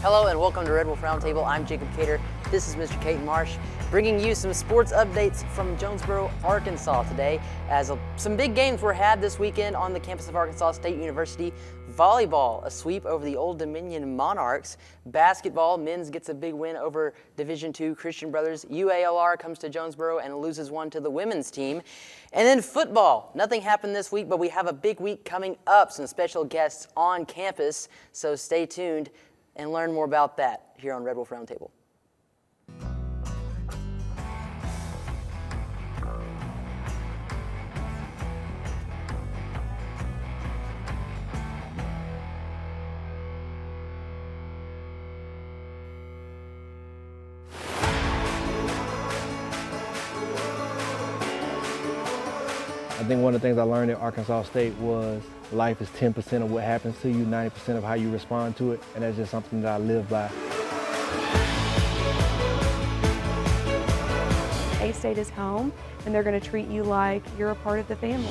Hello and welcome to Red Wolf Roundtable. I'm Jacob Cater. This is Mr. Caton Marsh, bringing you some sports updates from Jonesboro, Arkansas today, as some big games were had this weekend on the campus of Arkansas State University. Volleyball, a sweep over the Old Dominion Monarchs. Basketball, men's gets a big win over Division II Christian Brothers. UALR comes to Jonesboro and loses one to the women's team. And then football, nothing happened this week, but we have a big week coming up, some special guests on campus, so stay tuned and learn more about that here on Red Wolf Roundtable. I think one of the things I learned at Arkansas State was life is 10% of what happens to you, 90% of how you respond to it, and that's just something that I live by. A-State is home, and they're going to treat you like you're a part of the family.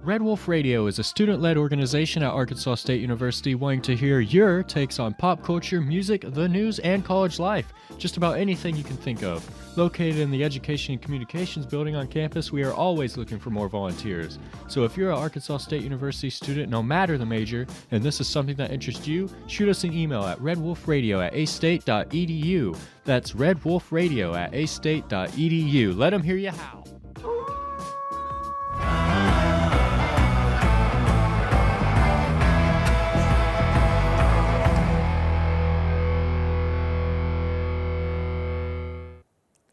Red Wolf Radio is a student-led organization at Arkansas State University wanting to hear your takes on pop culture, music, the news, and college life. Just about anything you can think of. Located in the Education and Communications building on campus, we are always looking for more volunteers. So if you're an Arkansas State University student, no matter the major, and this is something that interests you, shoot us an email at redwolfradio@astate.edu. That's redwolfradio@astate.edu. Let them hear you howl.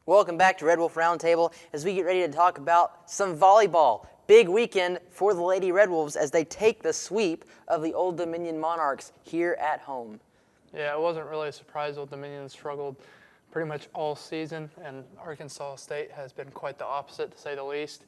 Welcome back to Red Wolf Roundtable as we get ready to talk about some volleyball. Big weekend for the Lady Red Wolves as they take the sweep of the Old Dominion Monarchs here at home. Yeah, it wasn't really a surprise. Old Dominion struggled pretty much all season, and Arkansas State has been quite the opposite, to say the least.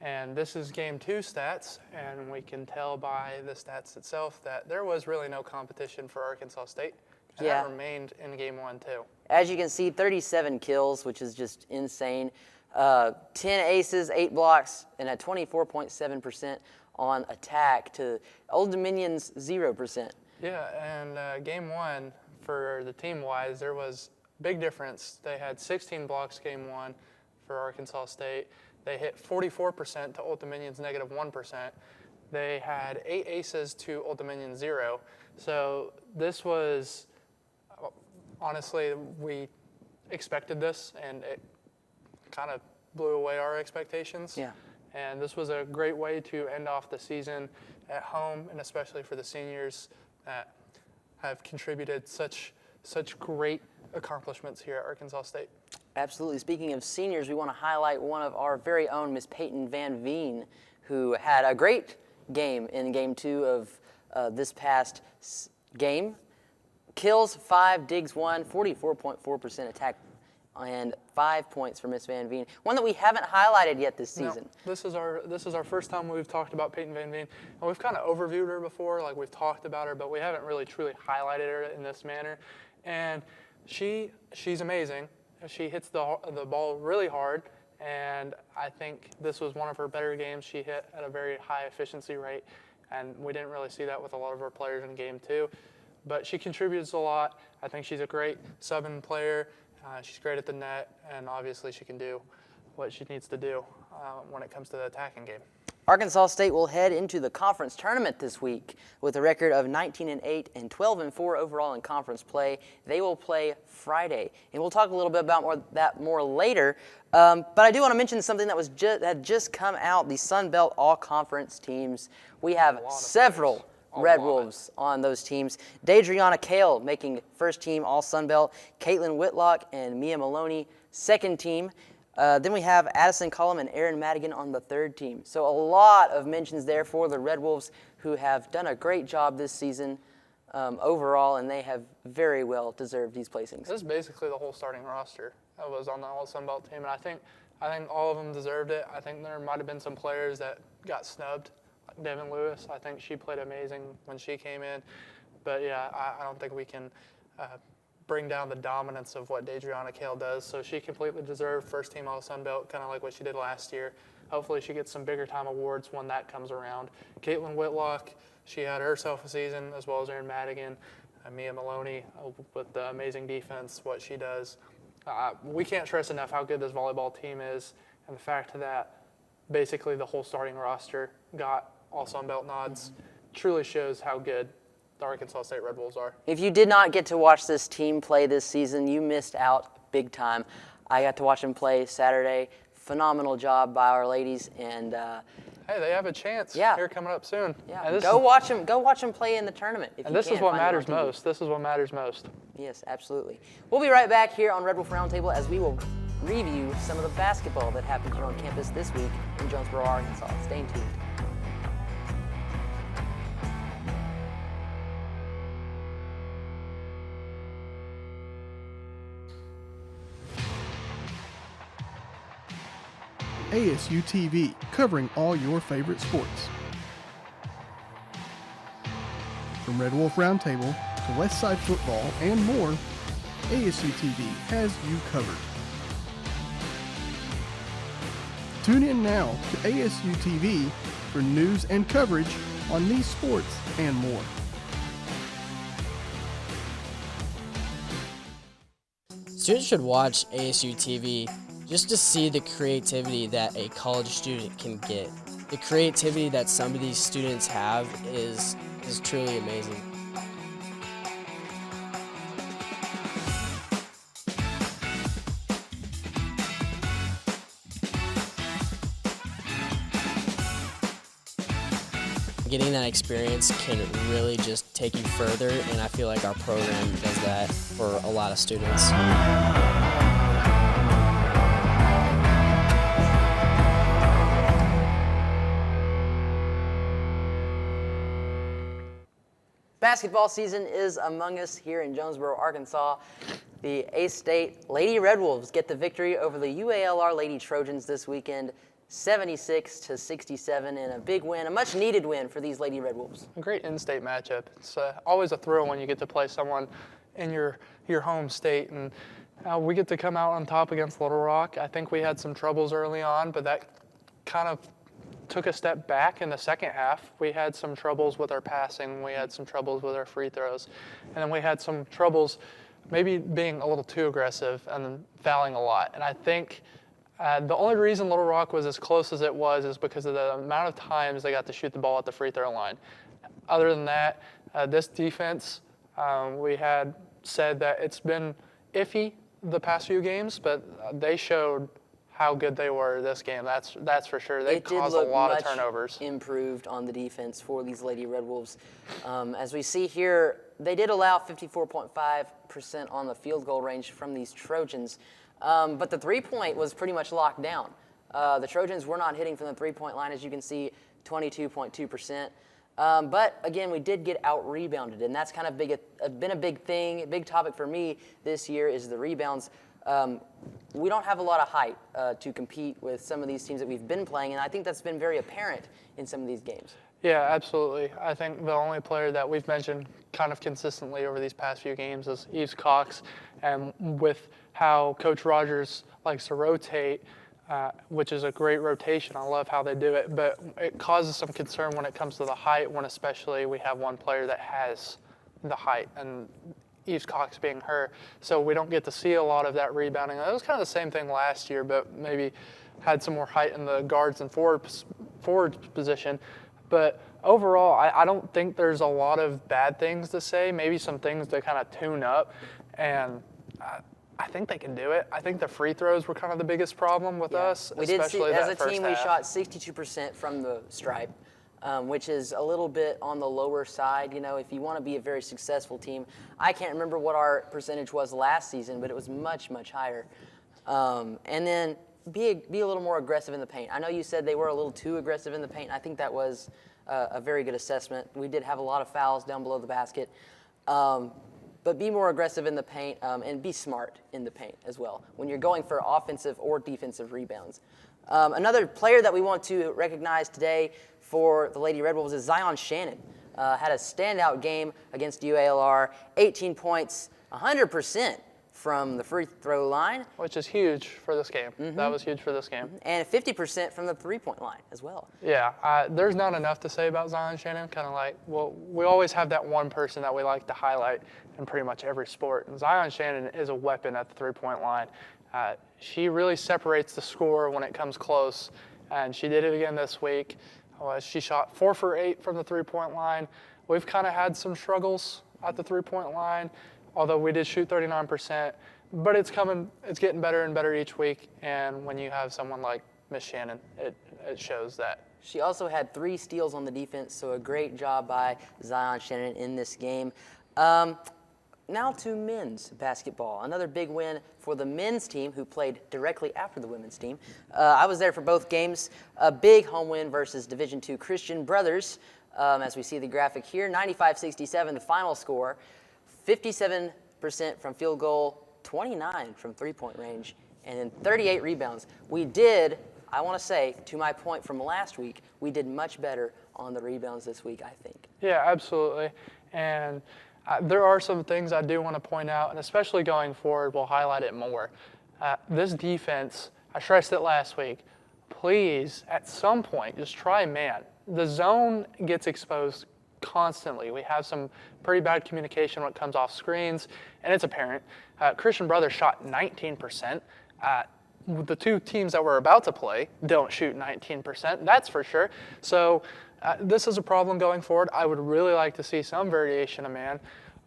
And this is Game 2 stats, and we can tell by the stats itself that there was really no competition for Arkansas State. And that remained in Game 1 too. As you can see, 37 kills, which is just insane. 10 aces, 8 blocks, and a 24.7% on attack to Old Dominion's 0%. Yeah, and Game 1, for the team-wise, there was big difference. They had 16 blocks Game 1 for Arkansas State. They hit 44% to Old Dominion's -1%. They had 8 aces to Old Dominion's 0. So this was... Honestly, we expected this, and it kind of blew away our expectations. Yeah. And this was a great way to end off the season at home, and especially for the seniors that have contributed such great accomplishments here at Arkansas State. Absolutely. Speaking of seniors, we want to highlight one of our very own, Miss Peyton Van Veen, who had a great game in Game 2 of this past game. Kills 5, digs 1, 44.4% attack, and 5 points for Miss Van Veen. One that we haven't highlighted yet this season. No, this is our first time we've talked about Peyton Van Veen. And we've kind of overviewed her before, like we've talked about her, but we haven't really truly highlighted her in this manner. And she's amazing. She hits the ball really hard, and I think this was one of her better games. She hit at a very high efficiency rate, and we didn't really see that with a lot of our players in Game 2. But she contributes a lot. I think she's a great sub-in player. She's great at the net, and obviously she can do what she needs to do when it comes to the attacking game. Arkansas State will head into the conference tournament this week with a record of 19-8 and 12-4 overall in conference play. They will play Friday, and we'll talk a little bit about that more later. But I do want to mention something that had just come out: the Sun Belt All-Conference teams. We have several Red Wolves on those teams. Deidreana Kale making first team All Sun Belt. Caitlin Whitlock and Mia Maloney second team. Then we have Addison Cullum and Erin Madigan on the third team. So a lot of mentions there for the Red Wolves, who have done a great job this season overall, and they have very well deserved these placings. This is basically the whole starting roster that was on the All Sun Belt team, and I think all of them deserved it. I think there might have been some players that got snubbed. Devin Lewis, I think she played amazing when she came in. But yeah, I don't think we can bring down the dominance of what Deidreana Kale does. So she completely deserved first team All-Sun Belt, kind of like what she did last year. Hopefully she gets some bigger time awards when that comes around. Caitlin Whitlock, she had herself a season, as well as Erin Madigan, Mia Maloney with the amazing defense, what she does. We can't stress enough how good this volleyball team is, and the fact that basically the whole starting roster got All-Sun Belt nods truly shows how good the Arkansas State Red Wolves are. If you did not get to watch this team play this season, you missed out big time. I got to watch them play Saturday. Phenomenal job by our ladies, and hey, they have a chance here coming up soon. Yeah, go watch them play in the tournament. And this is what matters most. This is what matters most. Yes, absolutely. We'll be right back here on Red Wolf Roundtable as we will review some of the basketball that happened here on campus this week in Jonesboro, Arkansas. Stay tuned. ASU-TV, covering all your favorite sports. From Red Wolf Roundtable to West Side football and more, ASU-TV has you covered. Tune in now to ASU-TV for news and coverage on these sports and more. Students should watch ASU-TV just to see the creativity that a college student can get. The creativity that some of these students have is truly amazing. Getting that experience can really just take you further, and I feel like our program does that for a lot of students. Basketball season is among us here in Jonesboro, Arkansas. The A-State Lady Red Wolves get the victory over the UALR Lady Trojans this weekend, 76-67, in a big win, a much-needed win for these Lady Red Wolves. A great in-state matchup. It's always a thrill when you get to play someone in your home state, and we get to come out on top against Little Rock. I think we had some troubles early on, but that kind of took a step back in the second half. We had some troubles with our passing. We had some troubles with our free throws. And then we had some troubles maybe being a little too aggressive and fouling a lot. And I think the only reason Little Rock was as close as it was is because of the amount of times they got to shoot the ball at the free throw line. Other than that, this defense, we had said that it's been iffy the past few games, but they showed how good they were this game. That's for sure. They caused a lot of turnovers. Improved on the defense for these Lady Red Wolves. As we see here, they did allow 54.5% on the field goal range from these Trojans, but the three-point was pretty much locked down. The Trojans were not hitting from the three-point line, as you can see, 22.2%. But again, we did get out-rebounded, and that's kind of been a big thing, a big topic for me this year is the rebounds. We don't have a lot of height to compete with some of these teams that we've been playing, and I think that's been very apparent in some of these games. Yeah, absolutely. I think the only player that we've mentioned kind of consistently over these past few games is Eves Cox, and with how Coach Rogers likes to rotate, which is a great rotation. I love how they do it, but it causes some concern when it comes to the height, when especially we have one player that has the height, and Eves Cox being her, so we don't get to see a lot of that rebounding. It was kind of the same thing last year, but maybe had some more height in the guards and forward position. But overall, I don't think there's a lot of bad things to say, maybe some things to kind of tune up, and I think they can do it. I think the free throws were kind of the biggest problem with us, we did see, as a team, we half. shot 62% from the stripe. Which is a little bit on the lower side. You know, if you want to be a very successful team, I can't remember what our percentage was last season, but it was much, much higher. And then be a little more aggressive in the paint. I know you said they were a little too aggressive in the paint. I think that was a very good assessment. We did have a lot of fouls down below the basket. But be more aggressive in the paint and be smart in the paint as well when you're going for offensive or defensive rebounds. Another player that we want to recognize today for the Lady Red Wolves is Zion Shannon. Had a standout game against UALR, 18 points, 100% from the free throw line, which is huge for this game. That was huge for this game. and 50% from the three-point line as well. Yeah, there's not enough to say about Zion Shannon. Kind of like, well, we always have that one person that we like to highlight in pretty much every sport. And Zion Shannon is a weapon at the three-point line. She really separates the score when it comes close, and she did it again this week. She shot 4 for 8 from the three-point line. We've kind of had some struggles at the three-point line, although we did shoot 39%, but it's getting better and better each week. And when you have someone like Miss Shannon, it shows that. She also had 3 steals on the defense, so a great job by Zion Shannon in this game. Now to men's basketball. Another big win for the men's team, who played directly after the women's team. I was there for both games. A big home win versus Division II Christian Brothers. As we see the graphic here, 95-67 the final score. 57% from field goal, 29 from three-point range, and then 38 rebounds. We did, I want to say, to my point from last week, we did much better on the rebounds this week, I think. Yeah, absolutely. And there are some things I do want to point out, and especially going forward, we'll highlight it more. This defense, I stressed it last week, please, at some point, just try man. The zone gets exposed constantly. We have some pretty bad communication when it comes off screens, and it's apparent. Christian Brothers shot 19%. The 2 teams that we're about to play don't shoot 19%, that's for sure. So this is a problem going forward. I would really like to see some variation of man,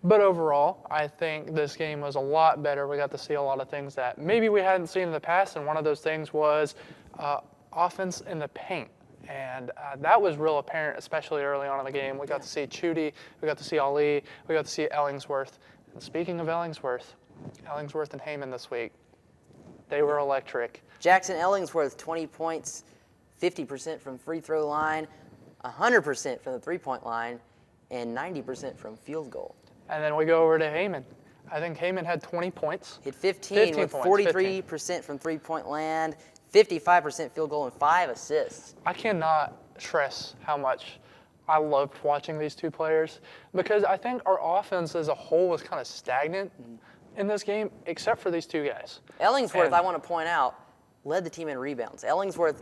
but overall, I think this game was a lot better. We got to see a lot of things that maybe we hadn't seen in the past, and one of those things was offense in the paint. And that was real apparent, especially early on in the game. We got to see Chudy, we got to see Ali, we got to see Ellingsworth. And speaking of Ellingsworth and Heyman this week, they were electric. Jackson Ellingsworth, 20 points, 50% from free throw line, 100% from the three-point line, and 90% from field goal. And then we go over to Heyman. I think Heyman had 20 points. Hit 15 with 43% from three-point land, 55% field goal, and 5 assists. I cannot stress how much I loved watching these 2 players, because I think our offense as a whole was kind of stagnant in this game, except for these 2 guys. Ellingsworth, I want to point out, led the team in rebounds. Ellingsworth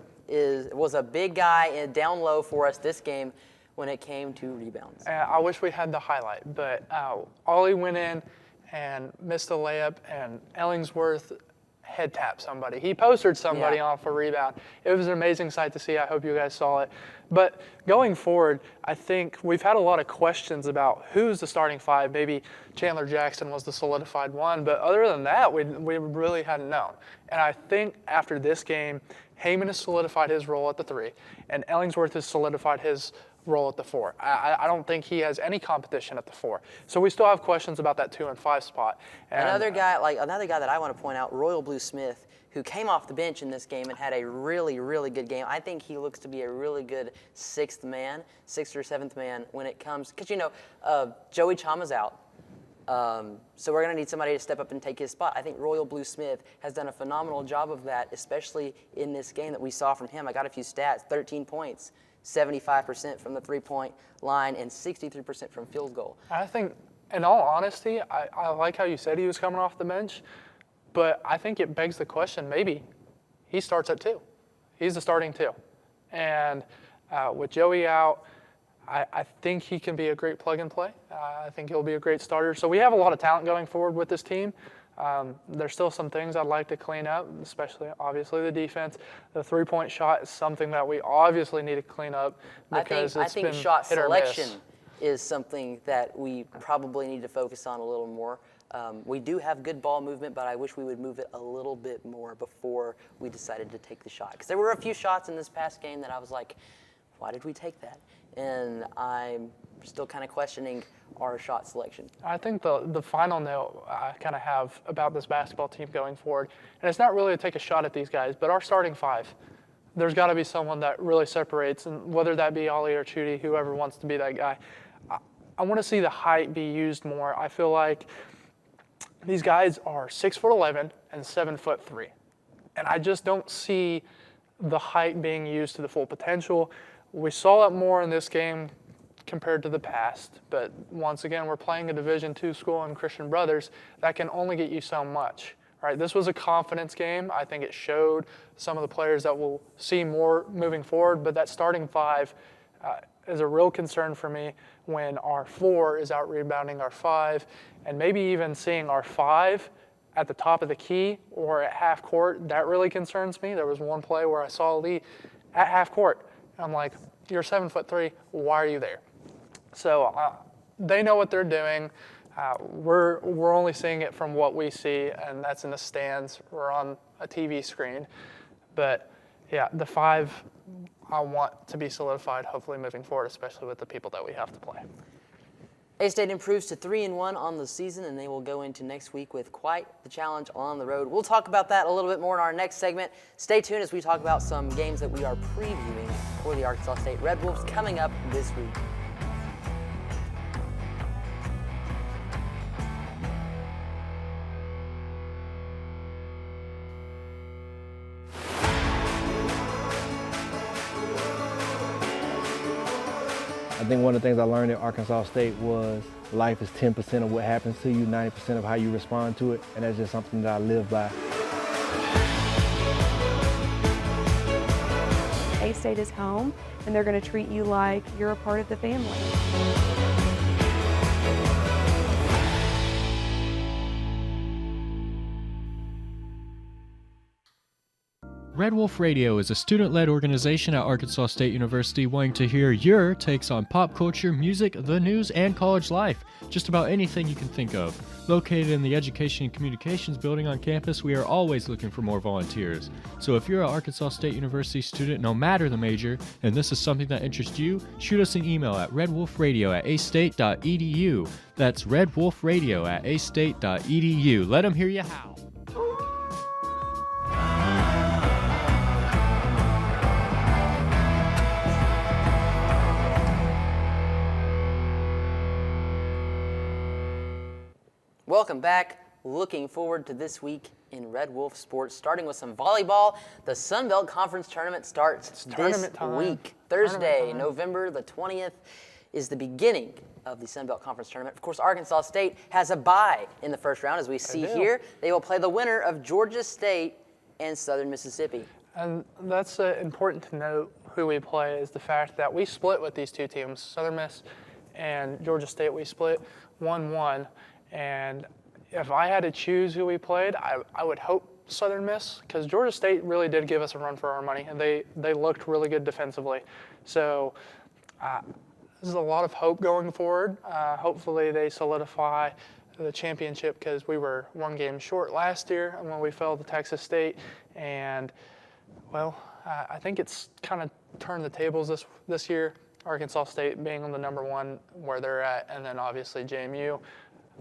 was a big guy and down low for us this game when it came to rebounds. I wish we had the highlight, but Ollie went in and missed a layup, and Ellingsworth head tapped somebody. He postered somebody off a rebound. It was an amazing sight to see. I hope you guys saw it. But going forward, I think we've had a lot of questions about who's the starting 5. Maybe Chandler Jackson was the solidified one, but other than that, we really hadn't known. And I think after this game, Heyman has solidified his role at the 3, and Ellingsworth has solidified his role at the 4. I don't think he has any competition at the 4. So we still have questions about that 2 and 5 spot. And another guy that I want to point out, Royal Blue Smith, who came off the bench in this game and had a really, really good game. I think he looks to be a really good 6th or 7th man when it comes, because Joey Chama's out. So we're going to need somebody to step up and take his spot. I think Royal Blue Smith has done a phenomenal job of that, especially in this game that we saw from him. I got a few stats: 13 points, 75% from the three-point line, and 63% from field goal. I think, in all honesty, I like how you said he was coming off the bench, but I think it begs the question, maybe he starts at 2. He's the starting 2. And with Joey out, I think he can be a great plug-and-play. I think he'll be a great starter. So we have a lot of talent going forward with this team. There's still some things I'd like to clean up, especially, obviously, the defense. The three-point shot is something that we obviously need to clean up because I think been shot hit or miss. selection is something that we probably need to focus on a little more. We do have good ball movement, but I wish we would move it a little bit more before we decided to take the shot. Because there were a few shots in this past game that I was like, why did we take that? And I'm still kind of questioning our shot selection. I think the final note I kind of have about this basketball team going forward, and it's not really to take a shot at these guys, but our starting 5, there's got to be someone that really separates, and whether that be Ollie or Chudy, whoever wants to be that guy. I want to see the height be used more. I feel like these guys are 6'11" and 7'3", and I just don't see the height being used to the full potential. We saw it more in this game compared to the past. But once again, we're playing a Division II school in Christian Brothers. That can only get you so much. Right, this was a confidence game. I think it showed some of the players that we'll see more moving forward, but that starting five is a real concern for me when our 4 is out rebounding our 5, and maybe even seeing our 5 at the top of the key or at half court. That really concerns me. There was one play where I saw Lee at half court. I'm like, you're 7'3", why are you there? So they know what they're doing. We're only seeing it from what we see, and that's in the stands or on a TV screen. But yeah, the 5 I want to be solidified, hopefully moving forward, especially with the people that we have to play. A-State improves to 3-1 on the season, and they will go into next week with quite the challenge on the road. We'll talk about that a little bit more in our next segment. Stay tuned as we talk about some games that we are previewing for the Arkansas State Red Wolves coming up this week. I think one of the things I learned at Arkansas State was life is 10% of what happens to you, 90% of how you respond to it, and that's just something that I live by. A-State is home, and they're going to treat you like you're a part of the family. Red Wolf Radio is a student-led organization at Arkansas State University wanting to hear your takes on pop culture, music, the news, and college life. Just about anything you can think of. Located in the Education and Communications building on campus, we are always looking for more volunteers. So if you're an Arkansas State University student, no matter the major, and this is something that interests you, shoot us an email at redwolfradio@astate.edu. That's redwolfradio@astate.edu. Let them hear you howl. Welcome back. Looking forward to this week in Red Wolf sports, starting with some volleyball. The Sun Belt Conference Tournament starts this week. Thursday, November the 20th is the beginning of the Sun Belt Conference Tournament. Of course, Arkansas State has a bye in the first round, as we see here. They will play the winner of Georgia State and Southern Mississippi. And that's important to note who we play is the fact that we split with these two teams. Southern Miss and Georgia State, we split 1-1. And if I had to choose who we played, I would hope Southern Miss, because Georgia State really did give us a run for our money, and they looked really good defensively. So this is a lot of hope going forward. Hopefully they solidify the championship, because we were one game short last year when we fell to Texas State. And, well, I think it's kind of turned the tables this year, Arkansas State being on the number 1 where they're at, and then obviously JMU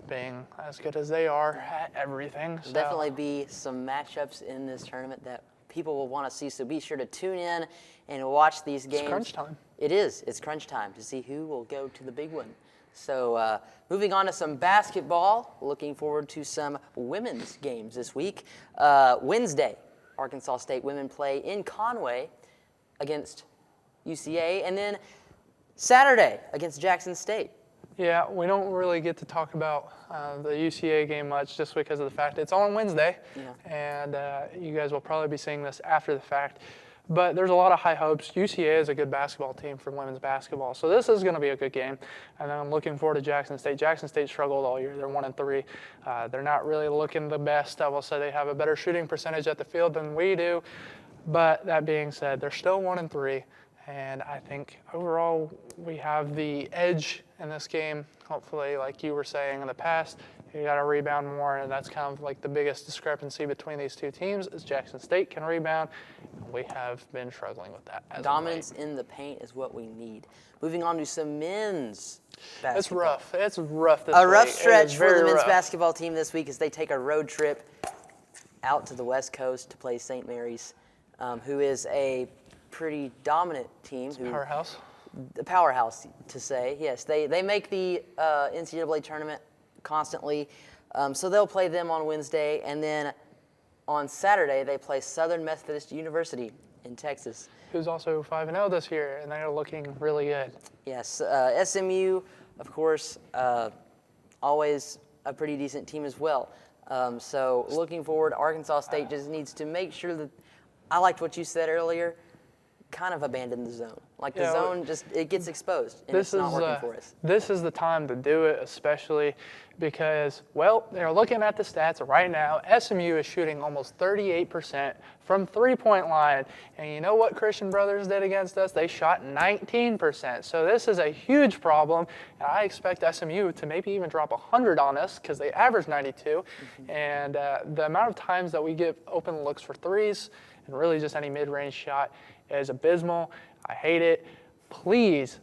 being as good as they are at everything. So. Definitely be some matchups in this tournament that people will want to see, so be sure to tune in and watch these games. It's crunch time. It is. It's crunch time to see who will go to the big one. So moving on to some basketball, looking forward to some women's games this week. Wednesday, Arkansas State women play in Conway against UCA, and then Saturday against Jackson State. Yeah, we don't really get to talk about the UCA game much just because of the fact it's on Wednesday, and you guys will probably be seeing this after the fact. But there's a lot of high hopes. UCA is a good basketball team for women's basketball, so this is going to be a good game. And then I'm looking forward to Jackson State. Jackson State struggled all year. They're 1-3. They're not really looking the best. I will say they have a better shooting percentage at the field than we do. But that being said, they're still 1-3. And I think overall we have the edge in this game. Hopefully, like you were saying in the past, you got to rebound more, and that's kind of like the biggest discrepancy between these two teams is Jackson State can rebound, and we have been struggling with that. Dominance in the paint is what we need. Moving on to some men's basketball. It's rough. It's rough this week. A rough stretch for the men's basketball team this week as they take a road trip out to the West Coast to play St. Mary's, who is a pretty dominant team. Powerhouse. The powerhouse, to say. Yes, they make the NCAA tournament constantly. So they'll play them on Wednesday. And then on Saturday, they play Southern Methodist University in Texas. Who's also 5-0 this year, and they're looking really good. Yes, SMU, of course, always a pretty decent team as well. So looking forward, Arkansas State just needs to make sure that, I liked what you said earlier, kind of abandon the zone. Like the zone it gets exposed, and it's not working for us. This is the time to do it, especially because, well, they're looking at the stats right now. SMU is shooting almost 38% from three-point line. And you know what Christian Brothers did against us? They shot 19%. So this is a huge problem. And I expect SMU to maybe even drop 100 on us because they average 92. And the amount of times that we get open looks for threes and really just any mid-range shot is abysmal. I hate it. Please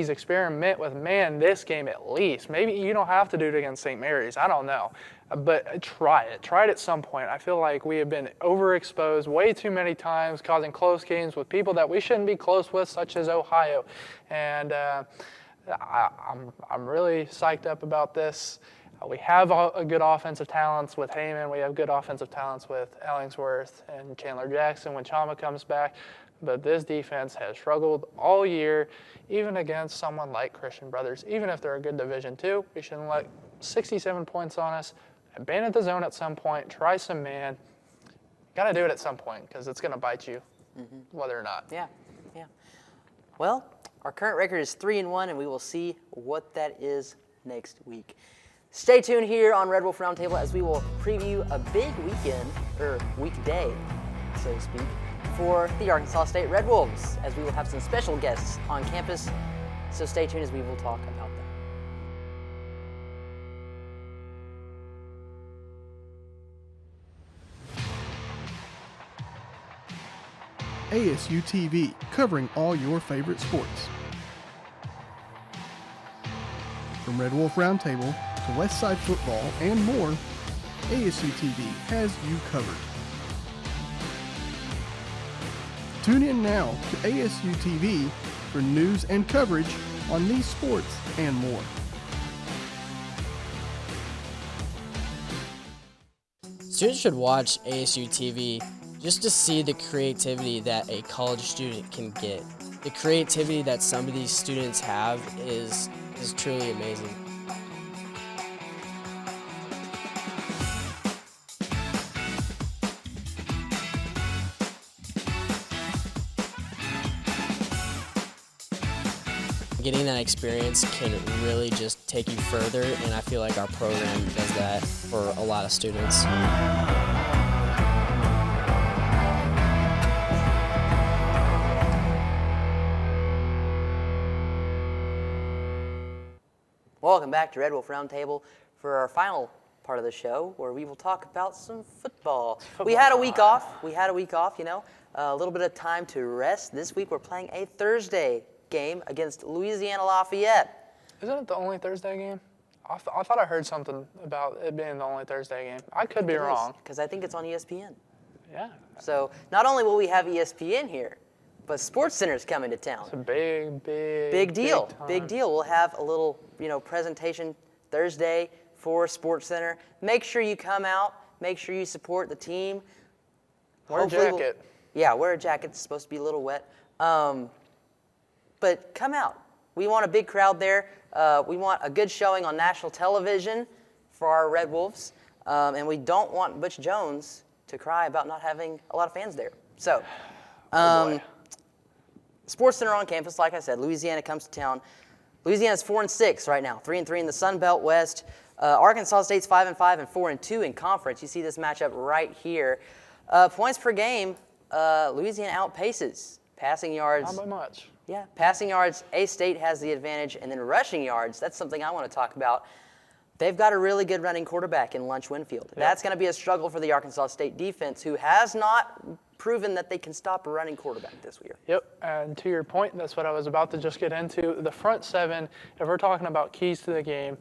experiment with man this game at least. Maybe you don't have to do it against St. Mary's. I don't know. But try it. Try it at some point. I feel like we have been overexposed way too many times, causing close games with people that we shouldn't be close with, such as Ohio. And I'm really psyched up about this. We have a good offensive talents with Heyman. We have good offensive talents with Ellingsworth and Chandler Jackson when Chama comes back. But this defense has struggled all year, even against someone like Christian Brothers. Even if they're a good Division II, we shouldn't let 67 points on us. Abandon the zone at some point. Try some man. Got to do it at some point because it's going to bite you, whether or not. Yeah. Well, our current record is 3-1, and we will see what that is next week. Stay tuned here on Red Wolf Roundtable as we will preview a big weekend, or weekday, so to speak, for the Arkansas State Red Wolves, as we will have some special guests on campus. So stay tuned as we will talk about that. ASU-TV, covering all your favorite sports. From Red Wolf Roundtable to Westside football and more, ASU-TV has you covered. Tune in now to ASU-TV for news and coverage on these sports and more. Students should watch ASU-TV just to see the creativity that a college student can get. The creativity that some of these students have is truly amazing. Getting that experience can really just take you further, and I feel like our program does that for a lot of students. Welcome back to Red Wolf Roundtable for our final part of the show, where we will talk about some football. We had a week off, you know, a little bit of time to rest. This week we're playing a Thursday game against Louisiana Lafayette. Isn't it the only Thursday game? I thought I heard something about it being the only Thursday game. I could be wrong. Because I think it's on ESPN. Yeah. So not only will we have ESPN here, but SportsCenter's coming to town. It's a big deal. time. Big deal. We'll have a little, presentation Thursday for SportsCenter. Make sure you come out. Make sure you support the team. Wear a jacket. Wear a jacket. It's supposed to be a little wet. But come out. We want a big crowd there. We want a good showing on national television for our Red Wolves. And we don't want Butch Jones to cry about not having a lot of fans there. So, SportsCenter on campus, like I said, Louisiana comes to town. Louisiana's 4-6 right now, 3-3 in the Sun Belt West. Arkansas State's 5-5 and 4-2 in conference. You see this matchup right here. Points per game, Louisiana outpaces. Passing yards. Not by much. Yeah, passing yards, A-State has the advantage. And then rushing yards, that's something I want to talk about. They've got a really good running quarterback in Lunch Winfield. Yep. That's going to be a struggle for the Arkansas State defense, who has not proven that they can stop a running quarterback this year. Yep, and to your point, that's what I was about to just get into. The front seven, if we're talking about keys to the game,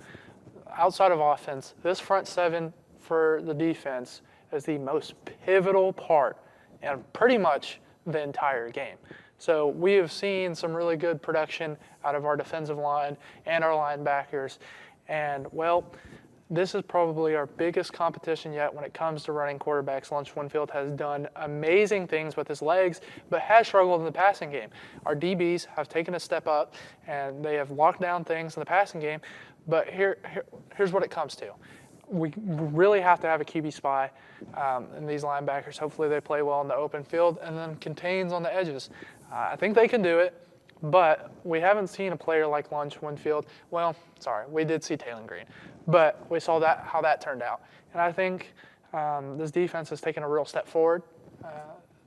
outside of offense, this front seven for the defense is the most pivotal part in pretty much the entire game. So we have seen some really good production out of our defensive line and our linebackers. And, well, This is probably our biggest competition yet when it comes to running quarterbacks. Lunch Winfield has done amazing things with his legs, but has struggled in the passing game. Our DBs have taken a step up, and they have locked down things in the passing game, but here's what it comes to. We really have to have a QB spy in these linebackers. Hopefully they play well in the open field and then contains on the edges. I think they can do it, but we haven't seen a player like Lunch Winfield. Well, sorry, we did see Taylor Green, but we saw how that turned out. And I think this defense has taken a real step forward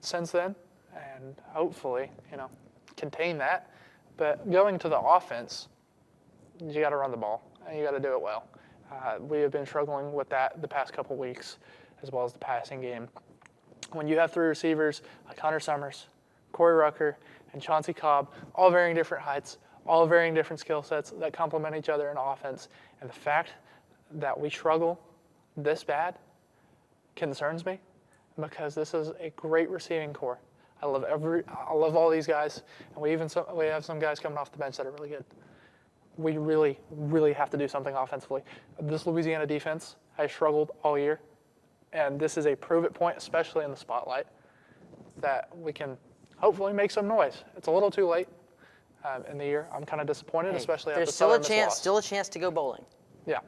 since then, and hopefully, contain that. But going to the offense, you got to run the ball, and you got to do it well. We have been struggling with that the past couple weeks, as well as the passing game. When you have three receivers like Hunter Summers, Corey Rucker, and Chauncey Cobb, all varying different heights, all varying different skill sets that complement each other in offense, and the fact that we struggle this bad concerns me, because this is a great receiving core. I love all these guys, and we have some guys coming off the bench that are really good. We really, really have to do something offensively. This Louisiana defense has struggled all year, and this is a prove-it point, especially in the spotlight, that we can hopefully make some noise. It's a little too late in the year. I'm kind of disappointed, especially after there's still a Southern chance, loss. still a chance to go bowling. Yeah,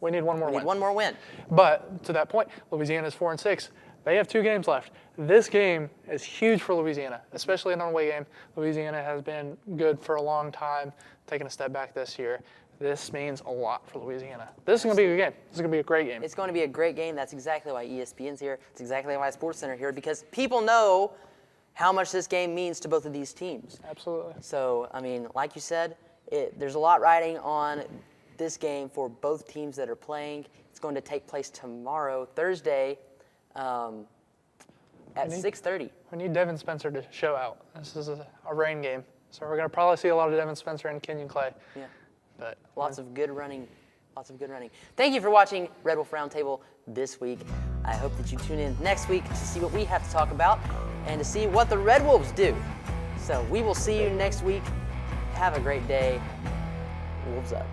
we need one more We win. need one more win. But to that point, Louisiana's 4-6. They have 2 games left. This game is huge for Louisiana, especially an away game. Louisiana has been good for a long time, taking a step back this year. This means a lot for Louisiana. This is going to be a good game. This is going to be a great game. It's going to be a great game. That's exactly why ESPN's here. It's exactly why SportsCenter here, because people know how much this game means to both of these teams. Absolutely. So, like you said, there's a lot riding on this game for both teams that are playing. It's going to take place tomorrow, Thursday, at 6:30. We need Devin Spencer to show out. This is a rain game, so we're going to probably see a lot of Devin Spencer and Kenyon Clay. Yeah. But Lots of good running. Thank you for watching Red Wolf Roundtable this week. I hope that you tune in next week to see what we have to talk about and to see what the Red Wolves do. So we will see you next week. Have a great day. Wolves up.